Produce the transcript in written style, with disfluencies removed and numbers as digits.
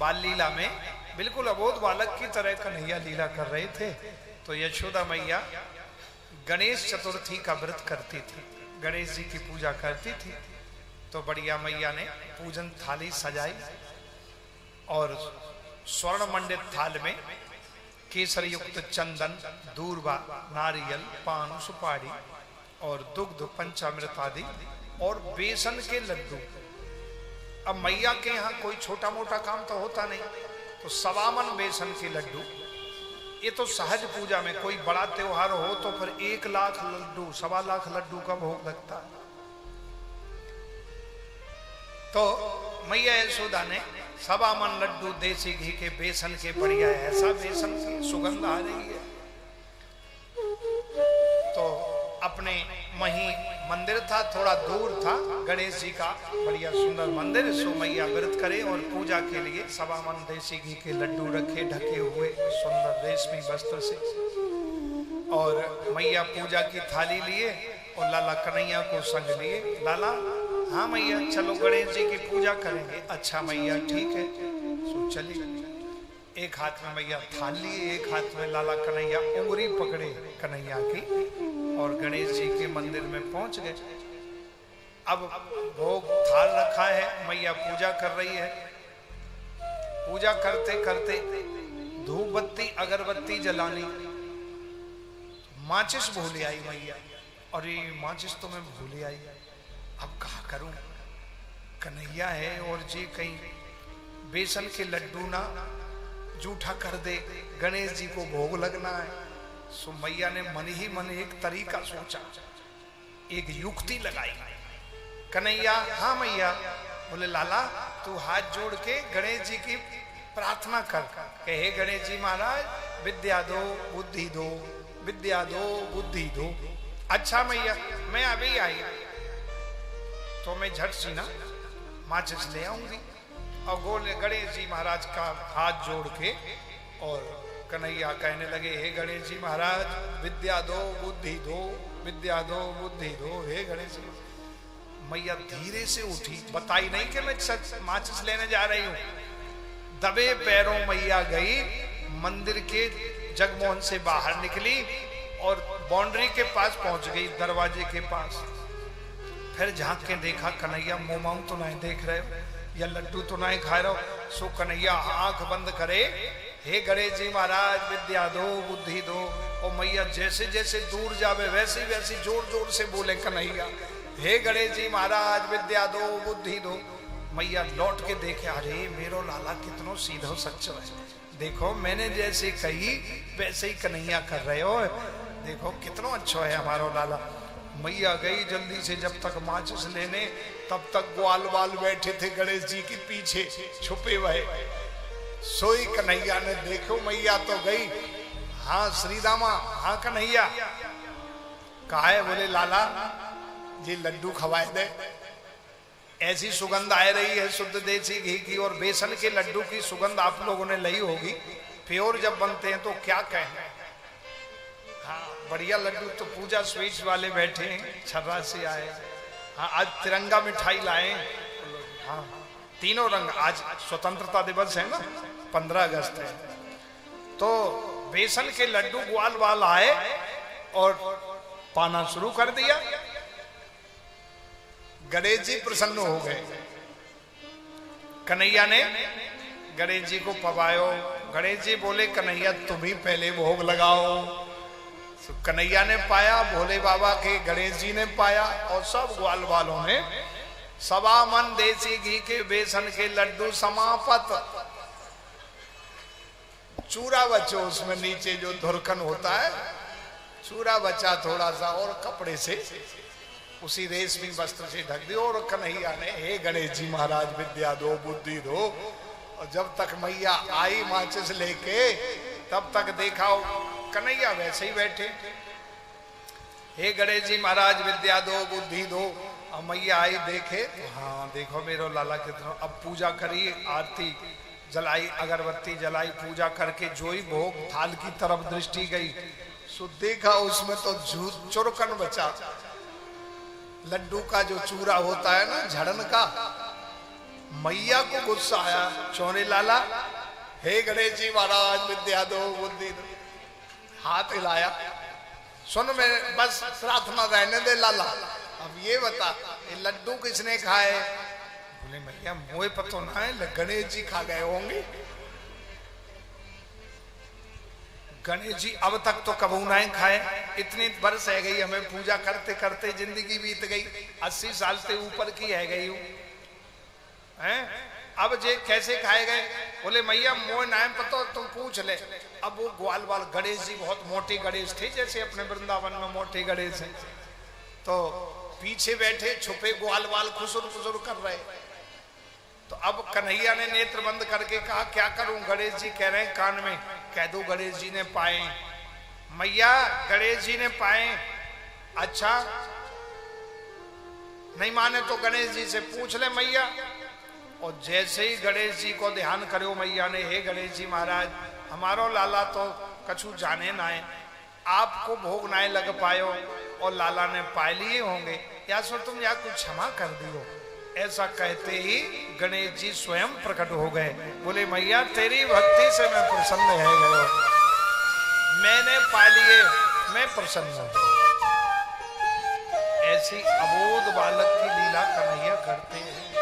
बाल लीला में बिल्कुल अबोध बालक की तरह कन्हैया लीला कर रहे थे। तो यशोदा मैया गणेश चतुर्थी का व्रत करती थी, गणेश जी की पूजा करती थी। तो बढ़िया मैया ने पूजन थाली सजाई और स्वर्ण मंडित थाल में केसर युक्त चंदन, दूर्वा, नारियल, पान, सुपारी और दुग्ध, पंचामृत आदि और बेसन के लड्डू। अब मैया के यहाँ कोई छोटा मोटा काम तो होता नहीं, तो 1.25 मन बेसन के लड्डू। ये तो सहज पूजा में, कोई बड़ा त्योहार हो तो फिर 1 लाख लड्डू, 1.25 लाख लड्डू का भोग लगता है। तो मैया यशोदा ने 1.25 मन लड्डू देसी घी के बेसन के, बढ़िया ऐसा बेसन की सुगंध आ रही है। तो अपने वहीं मंदिर था, थोड़ा दूर था गणेश जी का बढ़िया सुंदर मंदिर। सो मैया व्रत करे और पूजा के लिए 1.25 मन देसी घी के लड्डू रखे, ढके हुए सुंदर रेशमी वस्त्र से। और मैया पूजा की थाली लिए और लाला कन्हैया को संग लिए। लाला, हाँ मैया चलो गणेश जी की पूजा करेंगे। अच्छा मैया ठीक है। सो चलिए, एक हाथ में मैया थाल लिए, एक हाथ में लाला कन्हैया उंगली पकड़े कन्हैया की, और गणेश जी के मंदिर में पहुंच गए। अब भोग थाल रखा है, मैया पूजा कर रही है। पूजा करते करते धूप बत्ती अगरबत्ती जलानी, माचिस भूल आई मैया। और ये माचिस तो मैं भूल आई, अब कहा करूं? कन्हैया है और जी कहीं बेसन के लड्डू ना जूठा कर दे, गणेश जी को भोग लगना है। सो मैया ने मन ही मन एक तरीका सोचा, एक युक्ति लगाई। कन्हैया, हाँ मैया। बोले लाला, तू हाथ जोड़ के गणेश जी की प्रार्थना कर, कहे गणेश जी महाराज विद्या दो, बुद्धि दो, विद्या दो, बुद्धि दो। अच्छा मैया, मैं अभी आई। तो मैं झट सी ना माचिस ले आऊंगी। और गोले गणेश जी महाराज का हाथ जोड़ के और कन्हैया कहने लगे, हे गणेश जी महाराज विद्या दो, बुद्धि दो, विद्या दो, बुद्धि दो, हे गणेश जी। मैया धीरे से उठी, बताई नहीं कि मैं सच माचिस लेने जा रही हूं। दबे पैरों मैया गई, मंदिर के जगमोहन से बाहर निकली और बाउंड्री के पास पहुंच गई, दरवाजे के पास। फिर झांक के देखा, कन्हैया मुंह मांग तो नहीं देख रहे हो या लड्डू तो नहीं खा रहे हो। सो कन्हैया आंख बंद करे, हे गणेश जी महाराज विद्या दो, बुद्धि दो। और मैया जैसे जैसे दूर जावे वैसे वैसे जोर जोर से बोले कन्हैया, हे गणेश जी महाराज विद्या दो, बुद्धि दो। मैया लौट के देखे, अरे मेरो लाला कितनो सीधो सच्चो है। देखो मैंने जैसे कही वैसे ही कन्हैया कर रहे हो, देखो कितनो अच्छा है हमारा लाला। मैया गई जल्दी से, जब तक माचिस लेने तब तक ग्वाल बाल बैठे थे गणेश जी के पीछे छुपे हुए। सोई कन्हैया ने देखो मैया तो गई, हाँ श्रीदामा, हाँ कन्हैया। कहा है? बोले लाला जी लड्डू खवाए दे, ऐसी सुगंध आ रही है शुद्ध देसी घी की, और बेसन के लड्डू की सुगंध आप लोगों ने ली होगी, प्योर जब बनते हैं तो क्या कहें। हाँ बढ़िया लड्डू। तो पूजा स्वीट्स वाले बैठे हैं, छर्रा से आए। हाँ आज तिरंगा मिठाई लाए। हाँ तीनों रंग, आज स्वतंत्रता दिवस है ना, 15 अगस्त है। तो बेसन के लड्डू ग्वाल बाल आए और पाना शुरू कर दिया। गणेश जी प्रसन्न हो गए। कन्हैया ने गणेश जी को पवायो। गणेश जी बोले कन्हैया तुम ही पहले भोग लगाओ। कन्हैया ने पाया, भोले बाबा के गणेश जी ने पाया, और सब ग्वाल वालों ने 1.25 मन देसी घी के बेसन के लड्डू समापत। चूरा बचो उसमें नीचे जो धुरकन होता है, चूरा बचा थोड़ा सा, और कपड़े से उसी रेशमी वस्त्र से ढक दिया। और कन्हैया ने, हे गणेश जी महाराज विद्या दो, बुद्धि दो। और जब तक मैया आई माचिस लेके, तब तक देखा कन्हैया वैसे ही बैठे, हे गणेश जी महाराज विद्या दो, बुद्धि दो। और मैया आई देखे, हाँ देखो मेरो लाला कितना। अब पूजा करी, आरती जलाई, अगरबत्ती जलाई, पूजा करके जो ही भोग थाल की तरफ दृष्टि गई, सो देखा उसमें तो चुरकन बचा। लड्डू का जो चूरा होता है ना झड़न का, मैया को गुस्सा आया, चौने लाला, हे गणेश जी महाराज विद्या दो बुद्धि दो, हाथ हिलाया, सुन मैं बस प्रार्थना रहने दे लाला, अब ये बता ये लड्डू किसने खाए? बोले मैया मोए पतो ना है, गणेश जी खा गए होंगे। गणेश जी अब तक तो कबू ना खाए, इतनी बरस है गई हमें पूजा करते करते, जिंदगी बीत गई 80 साल से ऊपर की है गई हूं, हैं? अब जे कैसे खाए गए? बोले मैया मोए नाम पता तुम पूछ ले। अब वो ग्वाल वाल गणेश जी बहुत मोटे गणेश थे, जैसे अपने वृंदावन में मोटे गणेश हैं, तो पीछे बैठे छुपे ग्वाल वाल खुसुर खुसुर कर रहे। तो अब कन्हैया ने नेत्र बंद करके कहा क्या करूं? गणेश जी कह रहे हैं कान में, कह दो गणेश जी ने पाए। मैया गणेश जी ने पाए, अच्छा नहीं माने तो गणेश जी से पूछ ले मैया। और जैसे ही गणेश जी को ध्यान करो मैया ने, हे गणेश जी महाराज हमारो लाला तो कछु जाने ना है, आपको भोग ना लग पायो और लाला ने पा लिए होंगे, या सो तुम या कुछ क्षमा कर दियो। ऐसा कहते ही गणेश जी स्वयं प्रकट हो गए। बोले मैया तेरी भक्ति से मैं प्रसन्न है गयो, मैंने पा लिए, मैं प्रसन्न हूं। ऐसी अबोध बालक की लीला कन्हैया करते हैं।